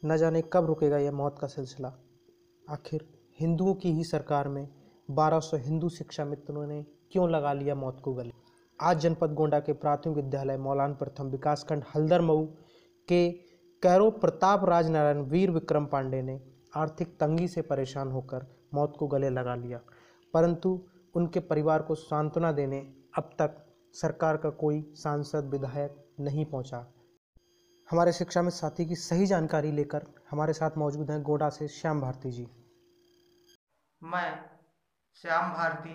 न जाने कब रुकेगा यह मौत का सिलसिला। आखिर हिंदुओं की ही सरकार में 1200 हिंदू शिक्षा मित्रों ने क्यों लगा लिया मौत को गले। आज जनपद गोंडा के प्राथमिक विद्यालय मौलान प्रथम विकासखंड हल्दर मऊ के कैरो प्रताप राज नारायण वीर विक्रम पांडे ने आर्थिक तंगी से परेशान होकर मौत को गले लगा लिया, परंतु उनके परिवार को सांत्वना देने अब तक सरकार का कोई सांसद विधायक नहीं पहुंचा। हमारे शिक्षा में साथी की सही जानकारी लेकर हमारे साथ मौजूद हैं गोंडा से श्याम भारती जी। मैं श्याम भारती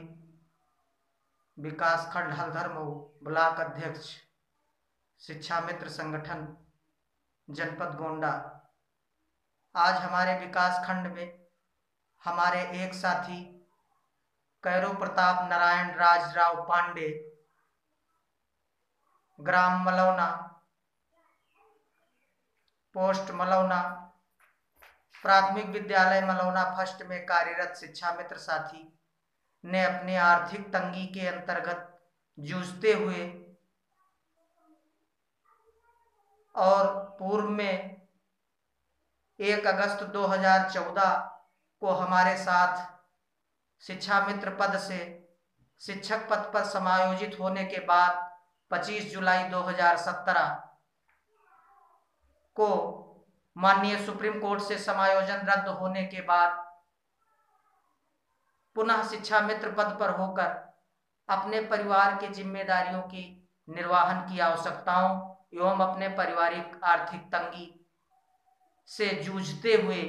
विकासखंड हल्दर मऊ ब्लॉक अध्यक्ष शिक्षा मित्र संगठन जनपद गोंडा। आज हमारे विकासखंड में हमारे एक साथी कैरो प्रताप नारायण राजराव पांडे, ग्राम मलौना, पोस्ट मलौना, प्राथमिक विद्यालय मलौना फर्स्ट में कार्यरत शिक्षा मित्र साथी ने अपने आर्थिक तंगी के अंतर्गत जूझते हुए और पूर्व में 1 अगस्त 2014 को हमारे साथ शिक्षा मित्र पद से शिक्षक पद पर समायोजित होने के बाद 25 जुलाई 2017 को माननीय सुप्रीम कोर्ट से समायोजन रद्द होने के बाद पुनः शिक्षा मित्र पद पर होकर अपने परिवार की जिम्मेदारियों की निर्वहन की आवश्यकताओं एवं अपने पारिवारिक आर्थिक तंगी से जूझते हुए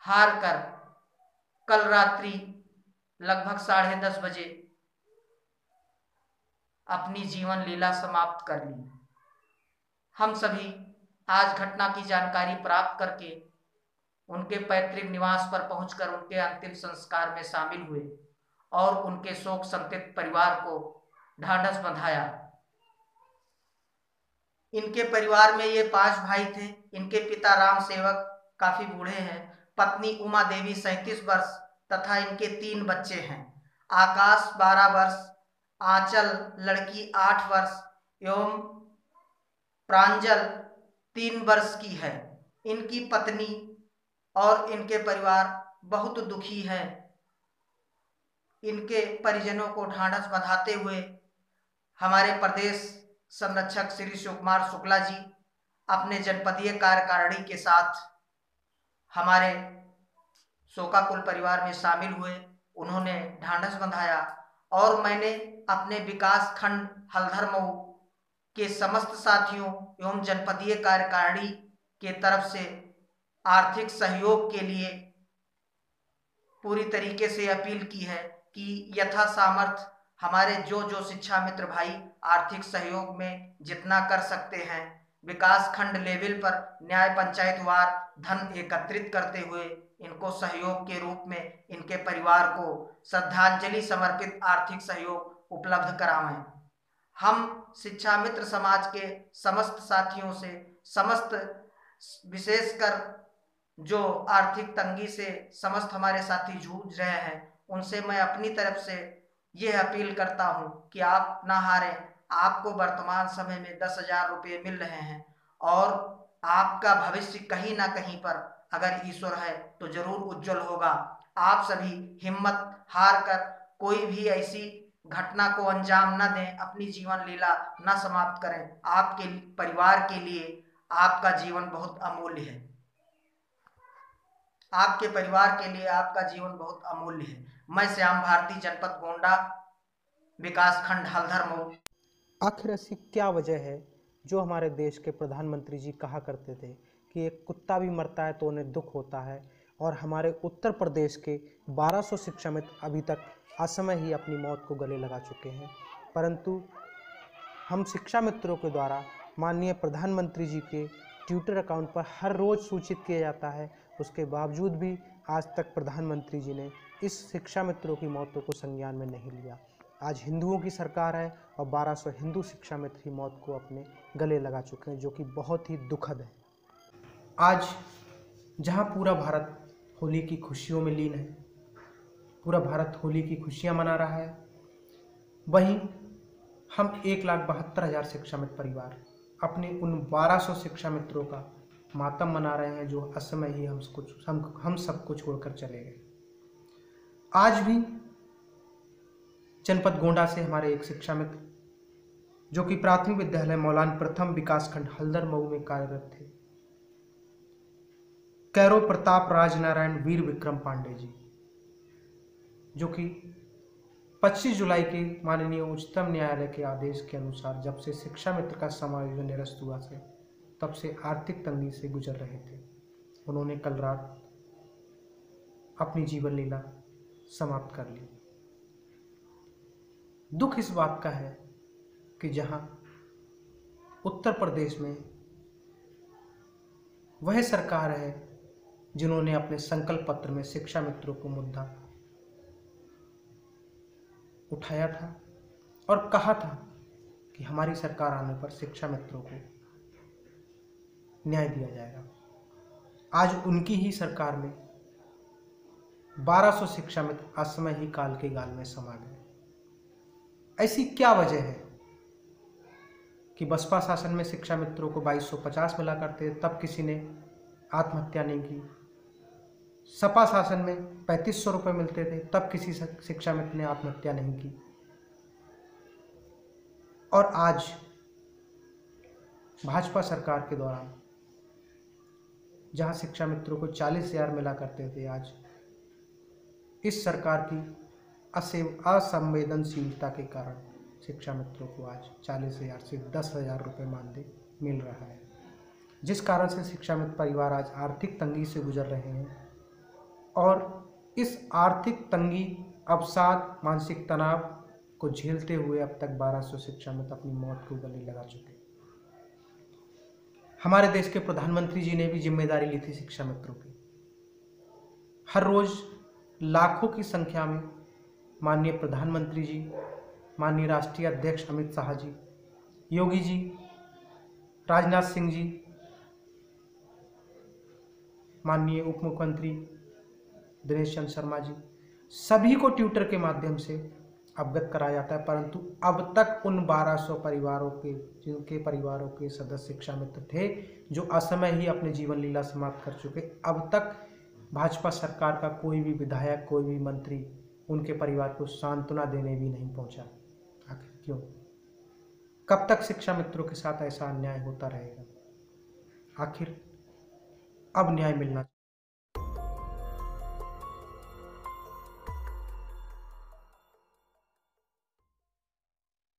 हार कर कल रात्रि लगभग 10:30 बजे अपनी जीवन लीला समाप्त कर ली। हम सभी आज घटना की जानकारी प्राप्त करके उनके पैतृक निवास पर पहुंचकर उनके अंतिम संस्कार में शामिल हुए और उनके शोक संतप्त परिवार को ढांढस बंधाया। इनके परिवार में ये 5 भाई थे। इनके पिता राम सेवक काफी बूढ़े हैं, पत्नी उमा देवी 37 वर्ष तथा इनके 3 बच्चे हैं। आकाश 12 वर्ष, आंचल लड़की 8 वर्ष एवं प्रांजल 3 वर्ष की है। इनकी पत्नी और इनके परिवार बहुत दुखी हैं। इनके परिजनों को ढांढस बंधाते हुए हमारे प्रदेश संरक्षक श्री शिव कुमार शुक्ला जी अपने जनपदीय कार्यकारिणी के साथ हमारे शोकाकुल परिवार में शामिल हुए। उन्होंने ढांढस बंधाया और मैंने अपने विकास खंड हल्दर मऊ के समस्त साथियों एवं जनपदीय कार्यकारिणी के तरफ से आर्थिक सहयोग के लिए पूरी तरीके से अपील की है कि यथा सामर्थ्य हमारे जो शिक्षा मित्र भाई आर्थिक सहयोग में जितना कर सकते हैं विकास खंड लेवल पर न्याय पंचायतवार धन एकत्रित करते हुए इनको सहयोग के रूप में इनके परिवार को श्रद्धांजलि समर्पित आर्थिक सहयोग उपलब्ध करावें। हम शिक्षा मित्र समाज के समस्त साथियों से समस्त विशेषकर जो आर्थिक तंगी से समस्त हमारे साथी जूझ रहे हैं उनसे मैं अपनी तरफ से यह अपील करता हूं कि आप ना हारें। आपको वर्तमान समय में 10,000 रुपये मिल रहे हैं और आपका भविष्य कहीं ना कहीं पर अगर ईश्वर है तो जरूर उज्जवल होगा। आप सभी हिम्मत हार कर कोई भी ऐसी घटना को अंजाम न दें, अपनी जीवन लीला न समाप्त करें। आपके परिवार के लिए आपका जीवन बहुत अमूल्य है। आपके परिवार के लिए आपका जीवन बहुत अमूल्य है। मैं श्याम भारती, जनपद गोंडा, विकास खंड हल्दर मऊ। आखिर ऐसी क्या वजह है जो हमारे देश के प्रधानमंत्री जी कहा करते थे कि एक कुत्ता भी मरता है तो उन्हें दुख होता है, और हमारे उत्तर प्रदेश के 1200 शिक्षा मित्र अभी तक असमय ही अपनी मौत को गले लगा चुके हैं, परंतु हम शिक्षा मित्रों के द्वारा माननीय प्रधानमंत्री जी के ट्विटर अकाउंट पर हर रोज़ सूचित किया जाता है, उसके बावजूद भी आज तक प्रधानमंत्री जी ने इस शिक्षा मित्रों की मौतों को संज्ञान में नहीं लिया। आज हिंदुओं की सरकार है और 1200 हिंदू शिक्षा मित्र की मौत को अपने गले लगा चुके हैं, जो कि बहुत ही दुखद है। आज जहां पूरा भारत होली की खुशियों में लीन है, पूरा भारत होली की खुशियां मना रहा है, वहीं हम 1,72,000 शिक्षा मित्र परिवार अपने उन 1200 शिक्षा मित्रों का मातम मना रहे हैं, जो असमय ही हम सबको छोड़कर चले गए। आज भी जनपद गोंडा से हमारे एक शिक्षा मित्र, जो कि प्राथमिक विद्यालय मौलान प्रथम विकासखंड हल्दर मऊ में कार्यरत थे, कैरो प्रताप राजनारायण वीर विक्रम पांडे जी, जो कि 25 जुलाई के माननीय उच्चतम न्यायालय के आदेश के अनुसार जब से शिक्षा मित्र का समायोजन निरस्त हुआ से तब से आर्थिक तंगी से गुजर रहे थे। उन्होंने कल रात अपनी जीवन लीला समाप्त कर ली। दुख इस बात का है कि जहां उत्तर प्रदेश में वह सरकार है जिन्होंने अपने संकल्प पत्र में शिक्षा मित्रों को मुद्दा उठाया था और कहा था कि हमारी सरकार आने पर शिक्षा मित्रों को न्याय दिया जाएगा। आज उनकी ही सरकार में 1200 शिक्षा मित्र असमय ही काल के गाल में समा गए। ऐसी क्या वजह है कि बसपा शासन में शिक्षा मित्रों को 2250 मिला करते तब किसी ने आत्महत्या नहीं की, सपा शासन में 3500 रुपये मिलते थे तब किसी शिक्षा मित्र ने आत्महत्या नहीं की, और आज भाजपा सरकार के दौरान जहां शिक्षा मित्रों को 40,000 मिला करते थे, आज इस सरकार की असंवेदनशीलता के कारण शिक्षा मित्रों को आज 40,000 से 10,000 रुपये मानदेय मिल रहा है, जिस कारण से शिक्षा मित्र परिवार आज आर्थिक तंगी से गुजर रहे हैं। और इस आर्थिक तंगी, अवसाद, मानसिक तनाव को झेलते हुए अब तक 1200 शिक्षा मित्र अपनी मौत को गले लगा चुके। हमारे देश के प्रधानमंत्री जी ने भी जिम्मेदारी ली थी शिक्षा मित्रों की। हर रोज लाखों की संख्या में माननीय प्रधानमंत्री जी, माननीय राष्ट्रीय अध्यक्ष अमित शाह जी, योगी जी, राजनाथ सिंह जी, माननीय उप मुख्यमंत्री दिनेश चंद्र शर्मा जी, सभी को ट्विटर के माध्यम से अवगत कराया जाता है, परंतु अब तक उन 1200 परिवारों के, जिनके परिवारों के सदस्य शिक्षा मित्र थे, जो असमय ही अपने जीवन लीला समाप्त कर चुके, अब तक भाजपा सरकार का कोई भी विधायक, कोई भी मंत्री उनके परिवार को सांत्वना देने भी नहीं पहुंचा। आखिर क्यों? कब तक शिक्षा मित्रों के साथ ऐसा अन्याय होता रहेगा? आखिर अब न्याय मिलना